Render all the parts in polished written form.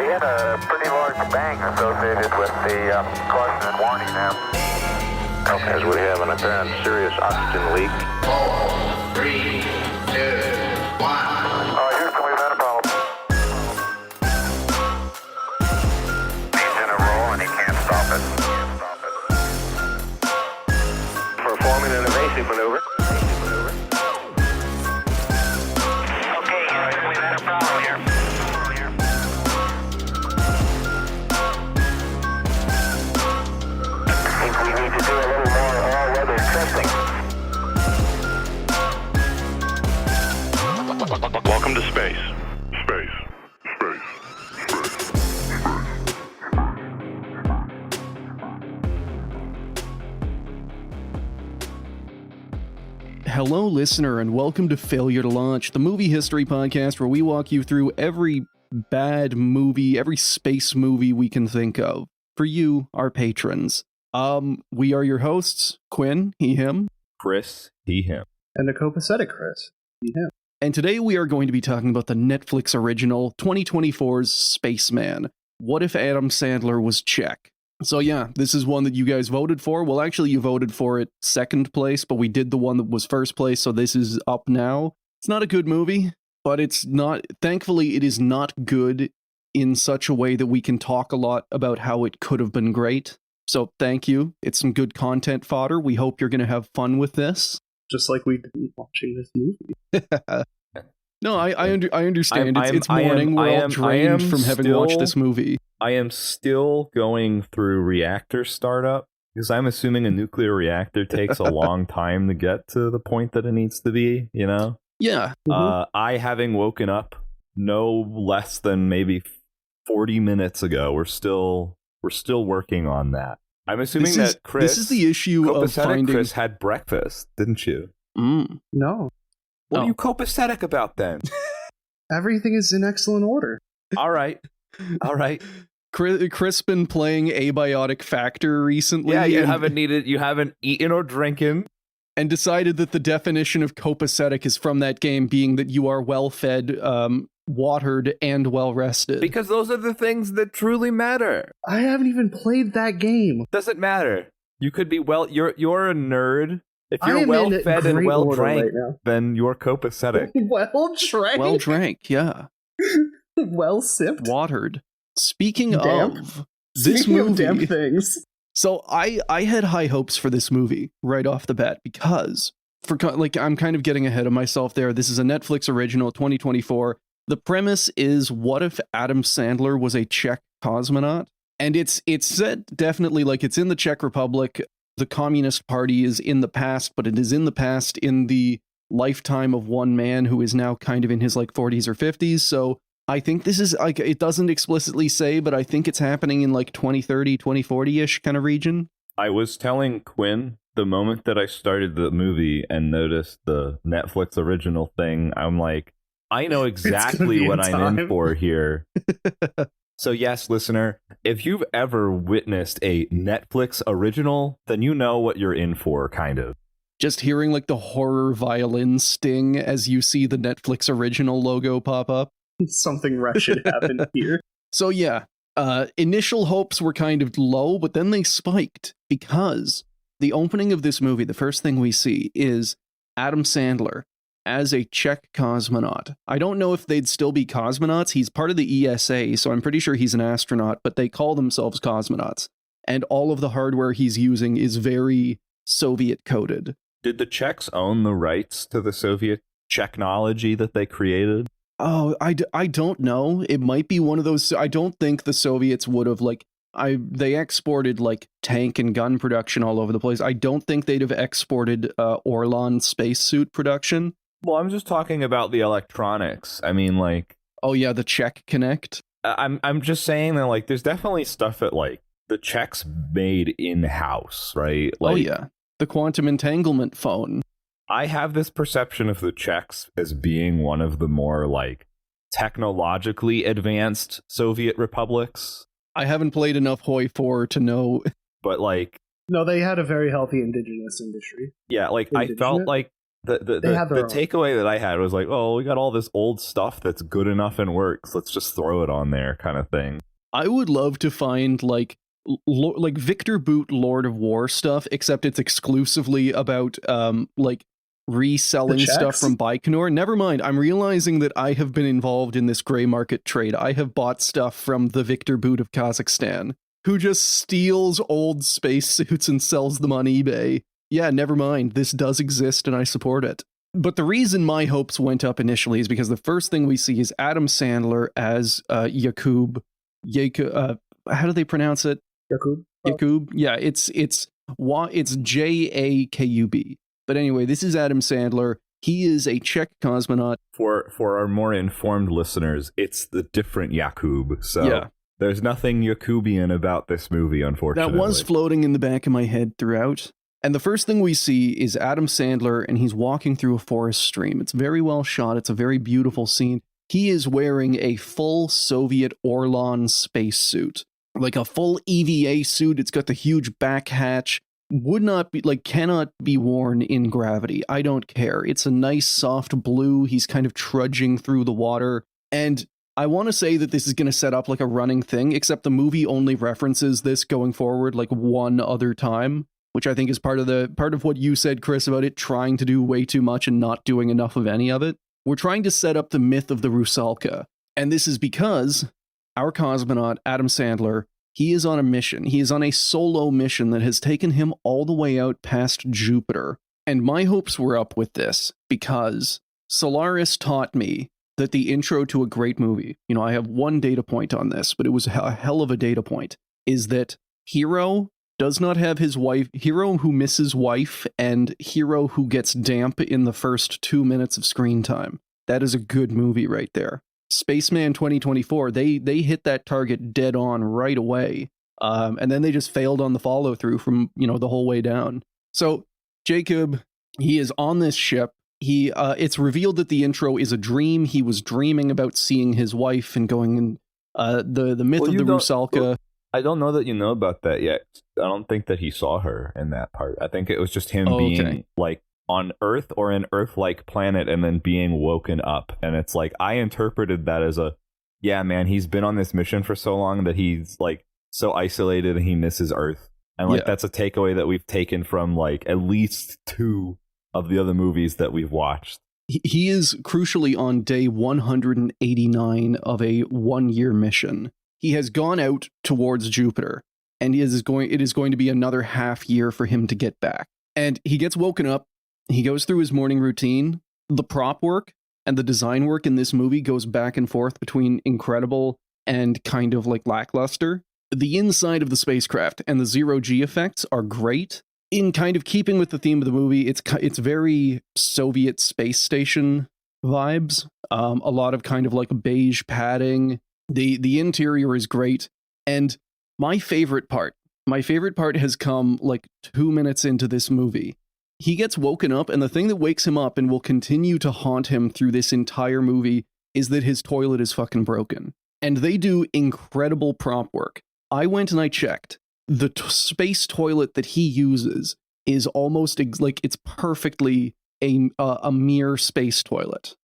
We had a pretty large bang associated with the caution and warning now. Okay, as we have an apparent serious oxygen leak. 4, 3, 2, 1. Houston, we've had a problem. He's in a roll and he can't stop it. Performing an evasive maneuver. Okay, Houston, we've had a problem here. I think we need to do a little more all-weather testing. Welcome to space. Hello, listener, and welcome to Failure to Launch, the movie history podcast where we walk you through every bad movie, every space movie we can think of, for you, our patrons. We are your hosts, Quinn, he, him. Chris, he, him. And a copacetic Chris. Yeah. And today we are going to be talking about the Netflix original 2024's Spaceman. What if Adam Sandler was Czech? So yeah, this is one that you guys voted for. Well, actually, you voted for it second place, but we did the one that was first place, so this is up now. It's not a good movie, but it's not, thankfully, it is not good in such a way that we can talk a lot about how it could have been great. So thank you. It's some good content fodder. We hope you're going to have fun with this. Just like we did watching this movie. No, I understand. It's morning. We're all drained from having watched this movie. I am still going through reactor startup because I'm assuming a nuclear reactor takes a long time to get to the point that it needs to be, you know? Yeah. I having woken up no less than maybe 40 minutes ago. We're still working on that. I'm assuming that Chris, this is the issue of finding. Chris had breakfast, didn't you? No. What are you copacetic about then? Everything is in excellent order. All right. Chris been playing Abiotic Factor recently. Yeah, you haven't eaten or drinking. And decided that the definition of copacetic is from that game being that you are well-fed, watered, and well-rested. Because those are the things that truly matter. I haven't even played that game. Doesn't matter. You could be you're a nerd. If you're well-fed and well-drank, then you're copacetic. Well-drank? Well-drank, yeah. Well-sipped? Watered. Speaking Damp. of this movie, of damn things. So I had high hopes for this movie right off the bat because I'm kind of getting ahead of myself there. This is a Netflix original, 2024. The premise is, what if Adam Sandler was a Czech cosmonaut? And it's said definitely like it's in the Czech Republic. The Communist Party is in the past, but it is in the past in the lifetime of one man who is now kind of in his like 40s or 50s. So I think this is like, it doesn't explicitly say, but I think it's happening in like 2030, 2040-ish kind of region. I was telling Quinn the moment that I started the movie and noticed the Netflix original thing, I'm like, I know exactly what I'm in for here. So yes, listener, if you've ever witnessed a Netflix original, then you know what you're in for, kind of. Just hearing like the horror violin sting as you see the Netflix original logo pop up. Something wretched happened here. So yeah, initial hopes were kind of low, but then they spiked because the opening of this movie, the first thing we see is Adam Sandler as a Czech cosmonaut. I don't know if they'd still be cosmonauts. He's part of the ESA, so I'm pretty sure he's an astronaut, but they call themselves cosmonauts. And all of the hardware he's using is very Soviet coded. Did the Czechs own the rights to the Soviet technology that they created? Oh, I don't know. It might be one of those. I don't think the Soviets would have they exported like tank and gun production all over the place. I don't think they'd have exported Orlan spacesuit production. Well, I'm just talking about the electronics. I mean, like, oh yeah, the Czech Connect. I'm just saying that like there's definitely stuff that like the Czechs made in-house, right? Like, oh yeah, the quantum entanglement phone. I have this perception of the Czechs as being one of the more like technologically advanced Soviet republics. I haven't played enough Hoi 4 to know. But like, no, they had a very healthy indigenous industry. Yeah, like I felt like They have the their own. takeaway that I had was like, oh, we got all this old stuff that's good enough and works. Let's just throw it on there, kind of thing. I would love to find like Victor Boot Lord of War stuff, except it's exclusively about like reselling The stuff checks? from Baikonur. Never mind. I'm realizing that I have been involved in this gray market trade. I have bought stuff from the Victor Boot of Kazakhstan, who just steals old spacesuits and sells them on eBay. Yeah, never mind. This does exist and I support it. But the reason my hopes went up initially is because the first thing we see is Adam Sandler as Yakub. How do they pronounce it? Yakub? Yakub? Yeah, it's Jakub. But anyway, this is Adam Sandler. He is a Czech cosmonaut. For our more informed listeners, it's the different Yakub. So Yeah. there's nothing Yakubian about this movie, unfortunately. That was floating in the back of my head throughout. And the first thing we see is Adam Sandler, and he's walking through a forest stream. It's very well shot. It's a very beautiful scene. He is wearing a full Soviet Orlan spacesuit, like a full EVA suit. It's got the huge back hatch. Cannot be worn in gravity. I don't care. It's a nice soft blue. He's kind of trudging through the water. And I want to say that this is going to set up like a running thing, except the movie only references this going forward like one other time, which I think is part of what you said, Chris, about it trying to do way too much and not doing enough of any of it. We're trying to set up the myth of the Rusalka. And this is because our cosmonaut, Adam Sandler, he is on a mission. He is on a solo mission that has taken him all the way out past Jupiter. And my hopes were up with this because Solaris taught me that the intro to a great movie, I have one data point on this, but it was a hell of a data point, is that hero does not have his wife, hero who misses wife, and hero who gets damp in the first 2 minutes of screen time. That is a good movie right there. Spaceman 2024, they hit that target dead on right away. And then they just failed on the follow through from, the whole way down. So Jacob, he is on this ship. It's revealed that the intro is a dream. He was dreaming about seeing his wife and going in the myth of the Rusalka. I don't know that you know about that yet. I don't think that he saw her in that part. I think it was just him being like on Earth or an Earth-like planet and then being woken up. And it's like, I interpreted that as yeah, man, he's been on this mission for so long that he's like so isolated and he misses Earth. And like, that's a takeaway that we've taken from like at least 2 of the other movies that we've watched. He is crucially on day 189 of a 1-year mission. He has gone out towards Jupiter, and it is going to be another half year for him to get back. And he gets woken up. He goes through his morning routine. The prop work and the design work in this movie goes back and forth between incredible and kind of like lackluster. The inside of the spacecraft and the zero-G effects are great. In kind of keeping with the theme of the movie, it's very Soviet space station vibes. A lot of kind of like beige padding. The interior is great. And my favorite part has come like 2 minutes into this movie. He gets woken up, and the thing that wakes him up and will continue to haunt him through this entire movie is that his toilet is fucking broken. And they do incredible prop work. I went and I checked. The space toilet that he uses is almost like it's perfectly a mere space toilet.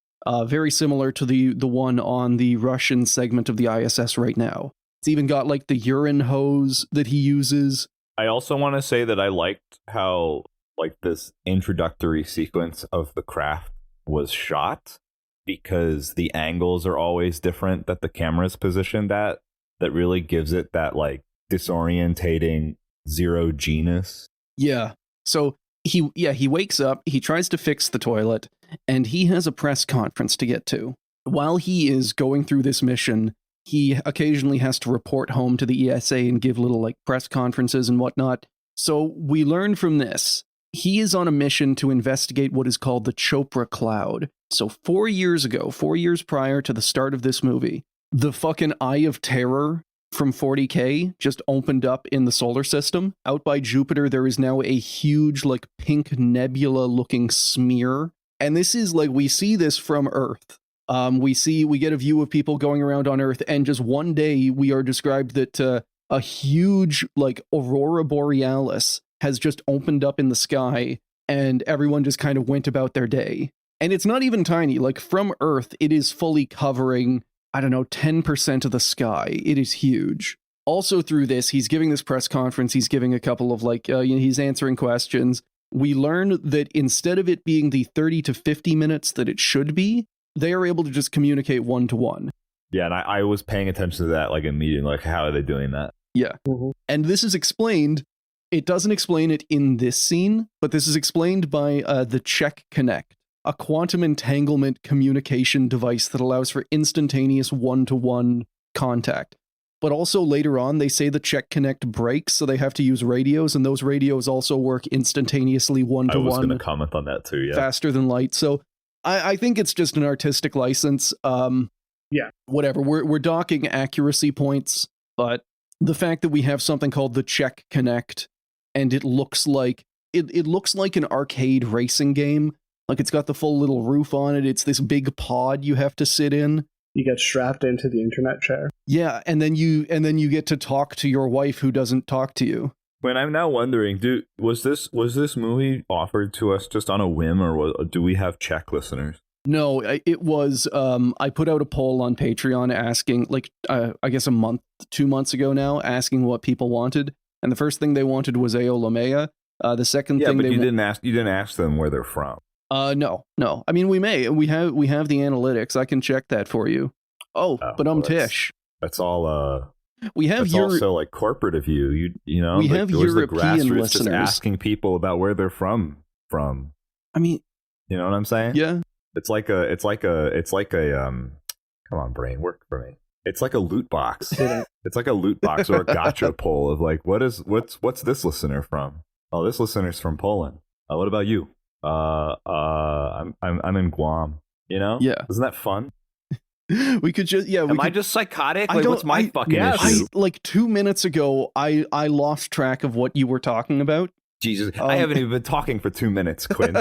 Very similar to the one on the Russian segment of the ISS right now. It's even got like the urine hose that he uses. I also want to say that I liked how like this introductory sequence of the craft was shot, because the angles are always different that the camera's positioned at. That really gives it that like disorientating zero genus. Yeah. So he wakes up, he tries to fix the toilet, and he has a press conference to get to. While he is going through this mission, he occasionally has to report home to the ESA and give little like press conferences and whatnot. So we learn from this, he is on a mission to investigate what is called the Chopra Cloud. So 4 years ago, 4 years prior to the start of this movie, the fucking Eye of Terror from 40K just opened up in the solar system. Out by Jupiter, there is now a huge like pink nebula looking smear. And this is like, we see this from Earth. We get a view of people going around on Earth, and just one day we are described that a huge like aurora borealis has just opened up in the sky, and everyone just kind of went about their day. And it's not even tiny. Like, from Earth, it is fully covering, I don't know, 10% of the sky. It is huge. Also through this, he's giving this press conference, he's giving a couple of, like, he's answering questions. We learn that instead of it being the 30 to 50 minutes that it should be, they are able to just communicate one-to-one. Yeah, and I was paying attention to that, like, immediately. Like, how are they doing that? Yeah. Mhm. And this is explained. It doesn't explain it in this scene, but this is explained by the Check Connect, a quantum entanglement communication device that allows for instantaneous one-to-one contact. But also later on, they say the Check Connect breaks, so they have to use radios, and those radios also work instantaneously I was one-to-one, going to comment on that too, yeah. faster than light. So I think it's just an artistic license. Yeah. Whatever. We're docking accuracy points, but the fact that we have something called the Check Connect, and it looks like it looks like an arcade racing game. Like, it's got the full little roof on it. It's this big pod you have to sit in. You get strapped into the internet chair. Yeah, and then you get to talk to your wife who doesn't talk to you. When I'm now wondering, was this movie offered to us just on a whim, or do we have Czech listeners? No, it was. I put out a poll on Patreon asking, like, I guess 2 months ago now, asking what people wanted, and the first thing they wanted was Aolamea. The second thing but they you didn't ask them where they're from. No. I mean, we have the analytics. I can check that for you. But well, Tish. That's all. We have that's also like corporate of you. You know, we like, have where's European the grassroots listeners just asking people about where they're from. I mean, you know what I'm saying? Yeah. It's like a come on, brain, work for me. It's like a loot box. It's like a loot box or a gotcha poll of like, what's this listener from? Oh, this listener's from Poland. What about you? I'm in Guam. You know? Yeah. Isn't that fun? We could just Am I just psychotic? Like, what's my fucking issue? Like 2 minutes ago, I lost track of what you were talking about. Jesus, I haven't even been talking for 2 minutes, Quinn.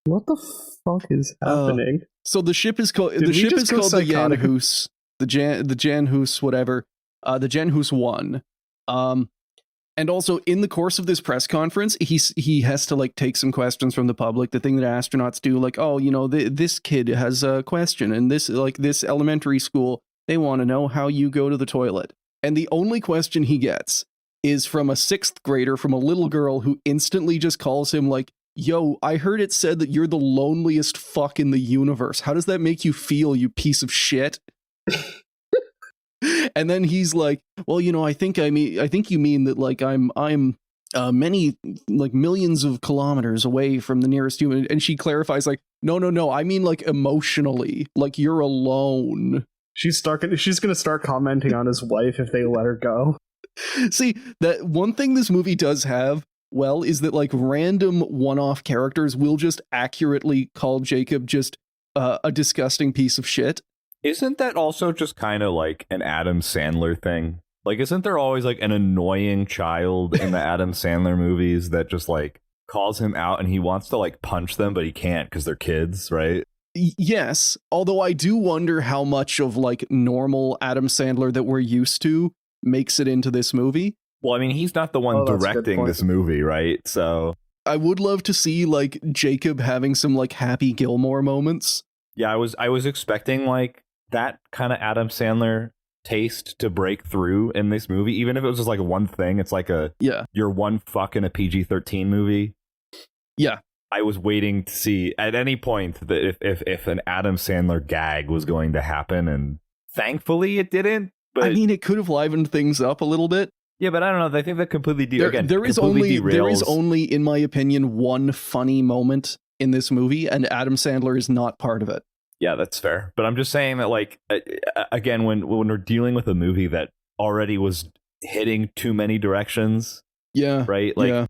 What the fuck is happening? So the ship is called the psychotic? Janhus, the Janhus, whatever, the Janhus 1. And also in the course of this press conference, he has to like take some questions from the public. The thing that astronauts do, like, oh, you know, this kid has a question, and this elementary school, they want to know how you go to the toilet. And the only question he gets is from a 6th grader, from a little girl who instantly just calls him like, yo, I heard it said that you're the loneliest fuck in the universe. How does that make you feel, you piece of shit? And then he's like, well, you know, I think you mean that like I'm many, like, millions of kilometers away from the nearest human. And she clarifies like, no, I mean like emotionally, like you're alone. She's gonna start commenting on his wife if they let her go. See, that one thing this movie does have well is that like random one-off characters will just accurately call Jacob just a disgusting piece of shit. Isn't that also just kind of like an Adam Sandler thing? Like, isn't there always like an annoying child in the Adam Sandler movies that just like calls him out and he wants to like punch them, but he can't because they're kids, right? Yes, although I do wonder how much of like normal Adam Sandler that we're used to makes it into this movie. Well, I mean, he's not the one directing this movie, right? So I would love to see like Jacob having some like Happy Gilmore moments. Yeah, I was expecting like that kind of Adam Sandler taste to break through in this movie, even if it was just like one thing. It's like you're one fuck in a PG-13 movie. Yeah. I was waiting to see at any point that if an Adam Sandler gag was going to happen, and thankfully it didn't. But I mean, it could have livened things up a little bit. Yeah, but I don't know. I think that completely there is only, in my opinion, one funny moment in this movie, and Adam Sandler is not part of it. Yeah, that's fair. But I'm just saying that, like, again, when we're dealing with a movie that already was hitting too many directions, yeah, right? Like, yeah.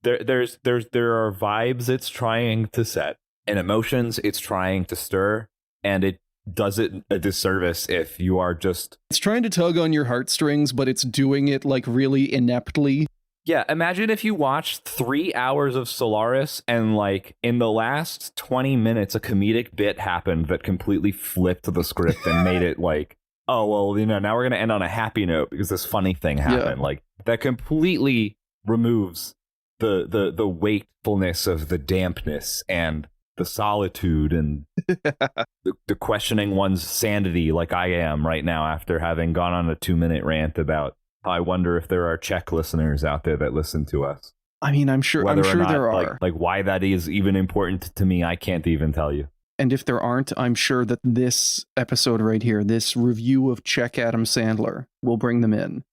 there are vibes it's trying to set, and emotions it's trying to stir, and it does it a disservice if you are just... It's trying to tug on your heartstrings, but it's doing it, like, really ineptly. Yeah, imagine if you watched 3 hours of Solaris and, like, in the last 20 minutes, a comedic bit happened that completely flipped the script and made it like, oh, well, you know, now we're going to end on a happy note because this funny thing happened. Yeah. Like, that completely removes the wakefulness of the dampness and the solitude and the questioning one's sanity, like I am right now after having gone on a 2-minute rant about how I wonder if there are Czech listeners out there that listen to us. I mean, I'm sure Whether or not, there are. Like why that is even important to me, I can't even tell you. And if there aren't, I'm sure that this episode right here, this review of Czech Adam Sandler, will bring them in.